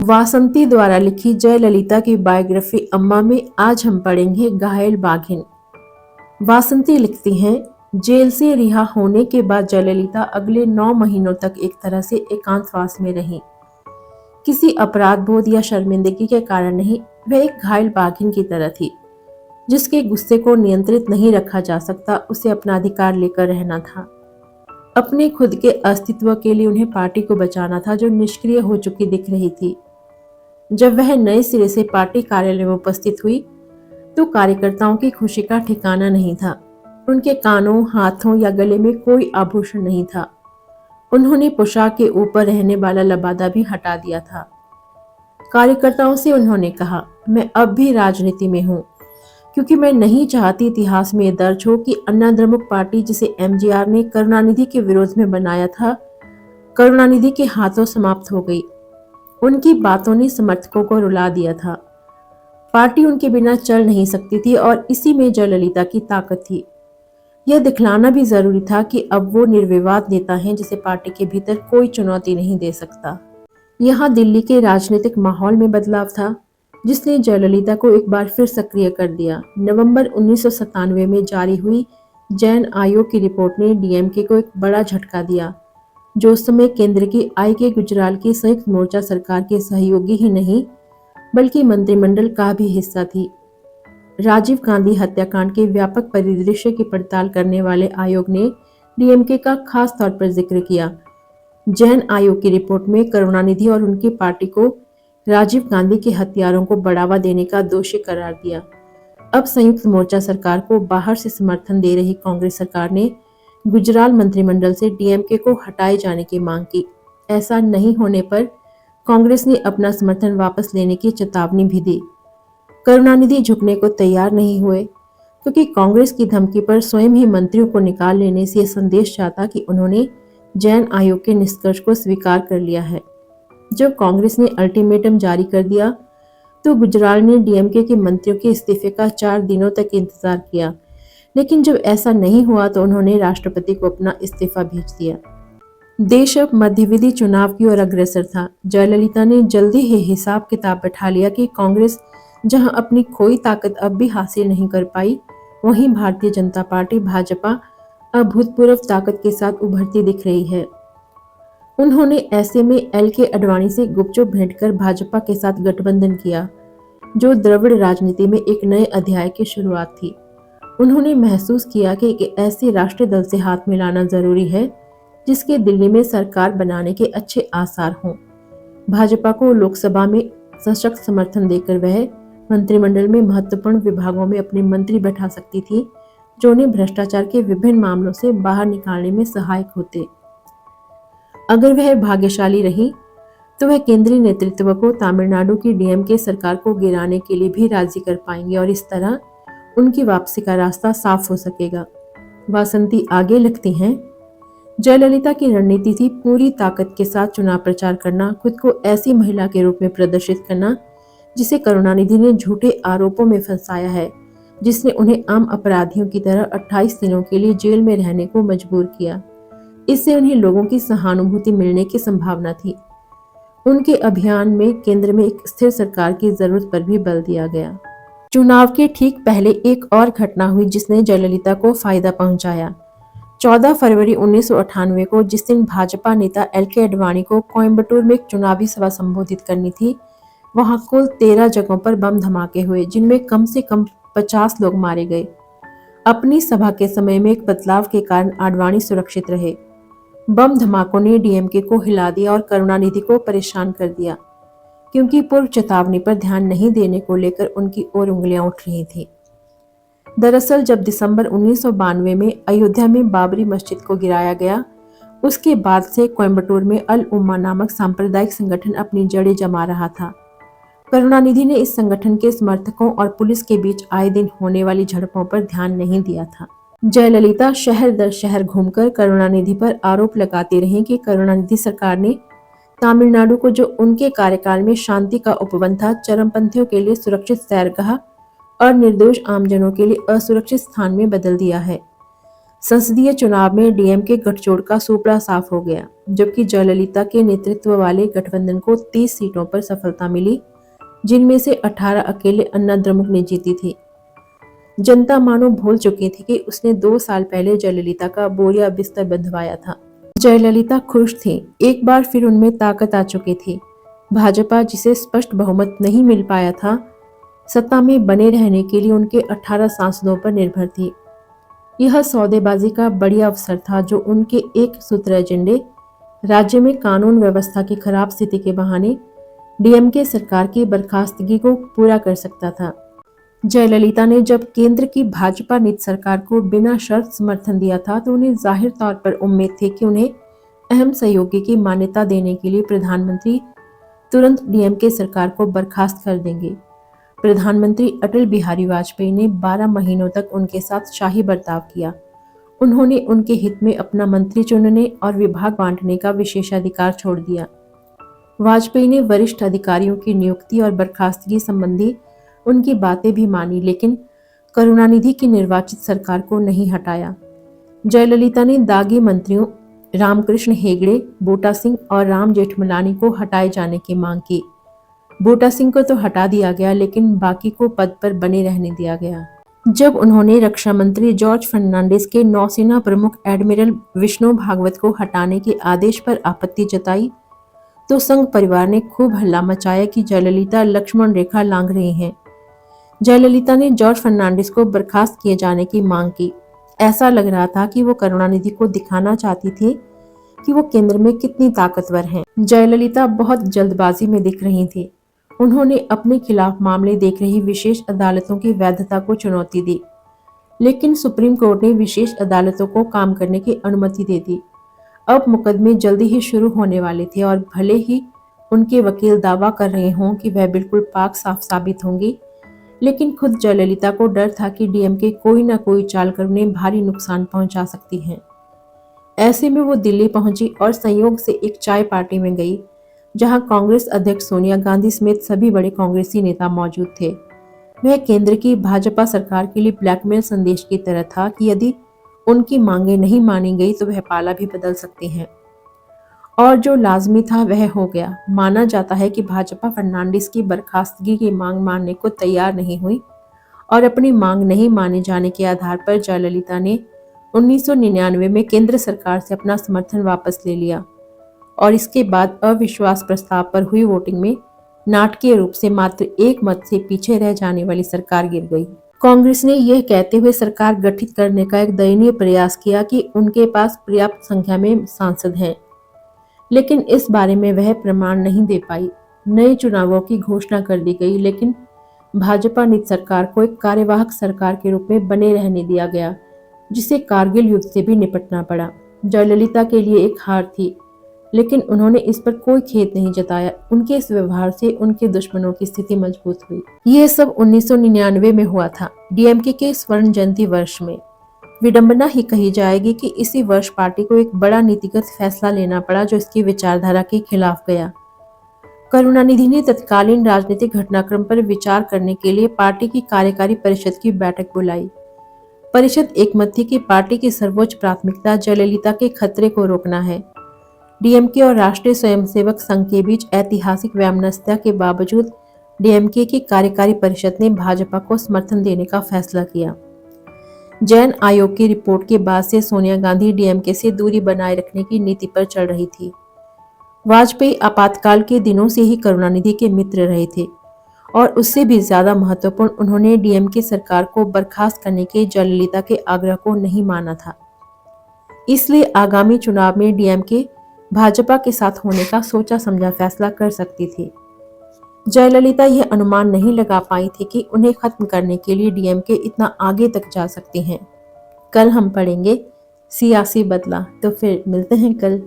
वासंती द्वारा लिखी जयललिता की बायोग्राफी अम्मा में आज हम पढ़ेंगे घायल बाघिन। वासंती लिखती हैं, जेल से रिहा होने के बाद जयललिता अगले 9 महीनों तक एक तरह से एकांतवास में रहीं। किसी अपराध बोध या शर्मिंदगी के कारण नहीं, वह एक घायल बाघिन की तरह थी जिसके गुस्से को नियंत्रित नहीं रखा जा सकता। उसे अपना अधिकार लेकर रहना था। अपने खुद के अस्तित्व के लिए उन्हें पार्टी को बचाना था जो निष्क्रिय हो चुकी दिख रही थी। जब वह नए सिरे से पार्टी कार्यालय में उपस्थित हुई तो कार्यकर्ताओं की खुशी का ठिकाना नहीं था। उनके कानों, हाथों या गले में कोई आभूषण नहीं था। उन्होंने पोशाक के ऊपर रहने वाला लबादा भी हटा दिया था। कार्यकर्ताओं से उन्होंने कहा, मैं अब भी राजनीति में हूँ क्योंकि मैं नहीं चाहती इतिहास में दर्ज हो कि अन्ना द्रमुक पार्टी जिसे एमजीआर ने करुणानिधि के विरोध में बनाया था, करुणानिधि के हाथों समाप्त हो गई। उनकी बातों ने समर्थकों को रुला दिया था। पार्टी उनके बिना चल नहीं सकती थी और इसी में जयललिता की ताकत थी। यह दिखलाना भी जरूरी था कि अब वो निर्विवाद नेता हैं जिसे पार्टी के भीतर कोई चुनौती नहीं दे सकता। यहाँ दिल्ली के राजनीतिक माहौल में बदलाव था जिसने जयललिता को एक बार फिर सक्रिय कर दिया। नवंबर 1997 में जारी हुई जैन आयोग की रिपोर्ट ने डीएमके को एक बड़ा झटका दिया, जो उस समय केंद्र की आई के गुजराल की संयुक्त मोर्चा सरकार के सहयोगी ही नहीं बल्कि मंत्रिमंडल का भी हिस्सा थी। राजीव गांधी हत्याकांड के व्यापक परिदृश्य की पड़ताल करने वाले आयोग ने डीएमके का खास तौर पर जिक्र किया। जैन आयोग की रिपोर्ट में करुणानिधि और उनकी पार्टी को राजीव गांधी के हत्यारों को बढ़ावा देने का दोषी करार दिया। अब संयुक्त मोर्चा सरकार को बाहर से समर्थन दे रही कांग्रेस सरकार ने गुजराल मंत्रिमंडल से डीएमके को हटाए जाने की मांग की। ऐसा नहीं होने पर कांग्रेस ने अपना समर्थन वापस लेने की चेतावनी भी दी। करुणानिधि झुकने को तैयार नहीं हुए क्योंकि कांग्रेस की धमकी पर स्वयं ही मंत्रियों को निकाल लेने से यह संदेश जाता कि उन्होंने जैन आयोग के निष्कर्ष को स्वीकार कर लिया है। जब कांग्रेस ने अल्टीमेटम जारी कर दिया तो गुजराल ने डीएमके के मंत्रियों के इस्तीफे का 4 दिनों तक इंतजार किया, लेकिन जब ऐसा नहीं हुआ तो उन्होंने राष्ट्रपति को अपना इस्तीफा भेज दिया। देश अब मध्यविधि चुनाव की ओर अग्रसर था। जयललिता ने जल्दी ही हिसाब किताब बैठा लिया कि कांग्रेस जहां अपनी खोई ताकत अब भी हासिल नहीं कर पाई, वहीं भारतीय जनता पार्टी भाजपा अभूतपूर्व ताकत के साथ उभरती दिख रही है। उन्होंने ऐसे में एल.के. आडवाणी से गुपचुप भेंटकर भाजपा के साथ गठबंधन किया, जो द्रविड़ राजनीति में एक नए अध्याय की शुरुआत थी। उन्होंने महसूस किया कि एक ऐसे राष्ट्रीय दल से हाथ मिलाना जरूरी है जिसके दिल्ली में सरकार बनाने के अच्छे आसार हों। भाजपा को लोकसभा में सशक्त समर्थन देकर वह मंत्रिमंडल में महत्वपूर्ण विभागों में अपने मंत्री बैठा सकती थी, जो उन्हें भ्रष्टाचार के विभिन्न मामलों से बाहर निकालने में सहायक होते। अगर वह भाग्यशाली रही तो वह केंद्रीय नेतृत्व को तमिलनाडु की डीएमके सरकार को गिराने के लिए भी राजी कर पाएंगे और इस तरह उनकी वापसी का रास्ता साफ हो सकेगा। वासंती आगे लिखती हैं, जयललिता की रणनीति थी पूरी ताकत के साथ चुनाव प्रचार करना, खुद को ऐसी महिला के रूप में प्रदर्शित करना जिसे करुणानिधि ने झूठे आरोपों में फंसाया है, जिसने उन्हें आम अपराधियों की तरह 28 दिनों के लिए जेल में रहने को मजबूर किया। इससे उन्हें लोगों की सहानुभूति मिलने की संभावना थी। उनके अभियान में केंद्र में एक स्थिर सरकार की जरूरत पर भी बल दिया गया। चुनाव के ठीक पहले एक और घटना हुई जिसने जयललिता को फायदा पहुंचाया। 14 फरवरी 1998 को, जिस दिन भाजपा नेता एल.के. आडवाणी को कोयम्बटूर में एक चुनावी सभा संबोधित करनी थी, वहां कुल 13 जगहों पर बम धमाके हुए जिनमें कम से कम 50 लोग मारे गए। अपनी सभा के समय में एक बदलाव के कारण आडवाणी सुरक्षित रहे। बम धमाकों ने डीएमके को हिला दिया और करुणानिधि को परेशान कर दिया, क्योंकि पूर्व चेतावनी पर ध्यान नहीं देने को लेकर उनकी ओर उंगलियां उठ रही थी। दरअसल जब दिसंबर 1992 में अयोध्या में बाबरी मस्जिद को गिराया गया, उसके बाद से कोयम्बटूर में अल उम्मा नामक सांप्रदायिक संगठन अपनी जड़ें जमा रहा था। करुणानिधि ने इस संगठन के समर्थकों और पुलिस के बीच आए दिन होने वाली झड़पों पर ध्यान नहीं दिया था। जयललिता शहर दर शहर घूमकर करुणानिधि पर आरोप लगाती रहीं कि करुणानिधि सरकार ने तमिलनाडु को, जो उनके कार्यकाल में शांति का उपवन था, चरमपंथियों के लिए सुरक्षित सैरगाह और निर्दोष आमजनों के लिए असुरक्षित स्थान में बदल दिया है। संसदीय चुनाव में डीएमके गठजोड़ का सुपड़ा साफ हो गया, जबकि जयललिता के नेतृत्व वाले गठबंधन को 30 सीटों पर सफलता मिली, जिनमें से 18 अकेले अन्ना द्रमुक ने जीती थी। जनता मानो भूल चुकी थी कि उसने 2 साल पहले जयललिता का बोरिया बिस्तर बंधवाया था। जयललिता खुश थी, एक बार फिर उनमें ताकत आ चुकी थी। भाजपा, जिसे स्पष्ट बहुमत नहीं मिल पाया था, सत्ता में बने रहने के लिए उनके 18 सांसदों पर निर्भर थी। यह सौदेबाजी का बढ़िया अवसर था जो उनके एक सूत्र एजेंडे, राज्य में कानून व्यवस्था की खराब स्थिति के बहाने डीएमके सरकार की बर्खास्तगी को पूरा कर सकता था। जयललिता ने जब केंद्र की भाजपा नीति सरकार को बिना शर्त समर्थन दिया था तो उन्हें जाहिर तौर पर उम्मीद थी कि उन्हें अहम सहयोगी की मान्यता देने के लिए प्रधानमंत्री तुरंत डीएमके सरकार को बर्खास्त कर देंगे। प्रधानमंत्री अटल बिहारी वाजपेयी ने 12 महीनों तक उनके साथ शाही बर्ताव किया। उन्होंने उनके हित में अपना मंत्री चुनने और विभाग बांटने का विशेषाधिकार छोड़ दिया। वाजपेयी ने वरिष्ठ अधिकारियों की नियुक्ति और बर्खास्तगी संबंधी उनकी बातें भी मानी, लेकिन करुणानिधि की निर्वाचित सरकार को नहीं हटाया। जयललिता ने दागी मंत्रियों रामकृष्ण हेगड़े, बूटा सिंह और राम जेठमलानी को हटाए जाने की मांग की। बूटा सिंह को तो हटा दिया गया, लेकिन बाकी को पद पर बने रहने दिया गया। जब उन्होंने रक्षा मंत्री जॉर्ज फर्नांडिस के नौसेना प्रमुख एडमिरल विष्णु भागवत को हटाने के आदेश पर आपत्ति जताई तो संघ परिवार ने खूब हल्ला मचाया कि जयललिता लक्ष्मण रेखा लांघ रही हैं। जयललिता ने जॉर्ज फर्नांडिस को बर्खास्त किए जाने की मांग की। ऐसा लग रहा था कि वो करुणानिधि को दिखाना चाहती थी कि वो केंद्र में कितनी ताकतवर हैं। जयललिता बहुत जल्दबाजी में दिख रही थी। उन्होंने अपने खिलाफ मामले देख रही विशेष अदालतों की वैधता को चुनौती दी, लेकिन सुप्रीम कोर्ट ने विशेष अदालतों को काम करने की अनुमति दे दी। अब मुकदमे जल्दी ही शुरू होने वाले थे और भले ही उनके वकील दावा कर रहे हों कि वह बिल्कुल पाक साफ साबित होंगी, लेकिन खुद जयललिता को डर था कि डीएमके कोई न कोई चाल कर उन्हें भारी नुकसान पहुंचा सकती है। ऐसे में वो दिल्ली पहुंची और संयोग से एक चाय पार्टी में गई, जहां कांग्रेस अध्यक्ष सोनिया गांधी समेत सभी बड़े कांग्रेसी नेता मौजूद थे। वह केंद्र की भाजपा सरकार के लिए ब्लैकमेल संदेश की तरह था कि यदि उनकी मांगे नहीं मानी गई तो वह पाला भी बदल सकती हैं। और जो लाजमी था वह हो गया। माना जाता है कि भाजपा फर्नांडिस की बर्खास्तगी की मांग मानने को तैयार नहीं हुई और अपनी मांग नहीं माने जाने के आधार पर जयललिता ने 1999 में केंद्र सरकार से अपना समर्थन वापस ले लिया और इसके बाद अविश्वास प्रस्ताव पर हुई वोटिंग में नाटकीय रूप से मात्र 1 मत से पीछे रह जाने वाली सरकार गिर गई। कांग्रेस ने यह कहते हुए सरकार गठित करने का एक दयनीय प्रयास किया कि उनके पास पर्याप्त संख्या में सांसद हैं, लेकिन इस बारे में वह प्रमाण नहीं दे पाई। नए चुनावों की घोषणा कर दी गई, लेकिन भाजपा नीति सरकार को एक कार्यवाहक सरकार के रूप में बने रहने दिया गया, जिसे कारगिल युद्ध से भी निपटना पड़ा। जयललिता के लिए एक हार थी, लेकिन उन्होंने इस पर कोई खेद नहीं जताया। उनके इस व्यवहार से उनके दुश्मनों की स्थिति मजबूत हुई। यह सब 1999 में हुआ था, डीएमके के स्वर्ण जयंती वर्ष में। विडंबना ही कही जाएगी कि इसी वर्ष पार्टी को एक बड़ा नीतिगत फैसला लेना पड़ा जो इसकी विचारधारा के खिलाफ गया। करुणानिधि ने तत्कालीन राजनीतिक घटनाक्रम पर विचार करने के लिए पार्टी की कार्यकारी परिषद की बैठक बुलाई। परिषद एकमत थी कि पार्टी की सर्वोच्च प्राथमिकता जयललिता के खतरे को रोकना है। डीएमके और राष्ट्रीय स्वयंसेवक संघ के बीच ऐतिहासिक वैमनस्यता के बावजूद डीएमके की कार्यकारी परिषद ने भाजपा को समर्थन देने का फैसला किया। जैन आयोग की रिपोर्ट के बाद से सोनिया गांधी डीएमके से दूरी बनाए रखने की नीति पर चल रही थी। वाजपेयी आपातकाल के दिनों से ही करुणानिधि के मित्र रहे थे और उससे भी ज्यादा महत्वपूर्ण, उन्होंने डीएमके सरकार को बर्खास्त करने के जयललिता के आग्रह को नहीं माना था। इसलिए आगामी चुनाव में डीएमके भाजपा के साथ होने का सोचा समझा फैसला कर सकती थी। जयललिता यह अनुमान नहीं लगा पाई थी कि उन्हें खत्म करने के लिए डीएमके इतना आगे तक जा सकती हैं। कल हम पढ़ेंगे सियासी बदला। तो फिर मिलते हैं कल।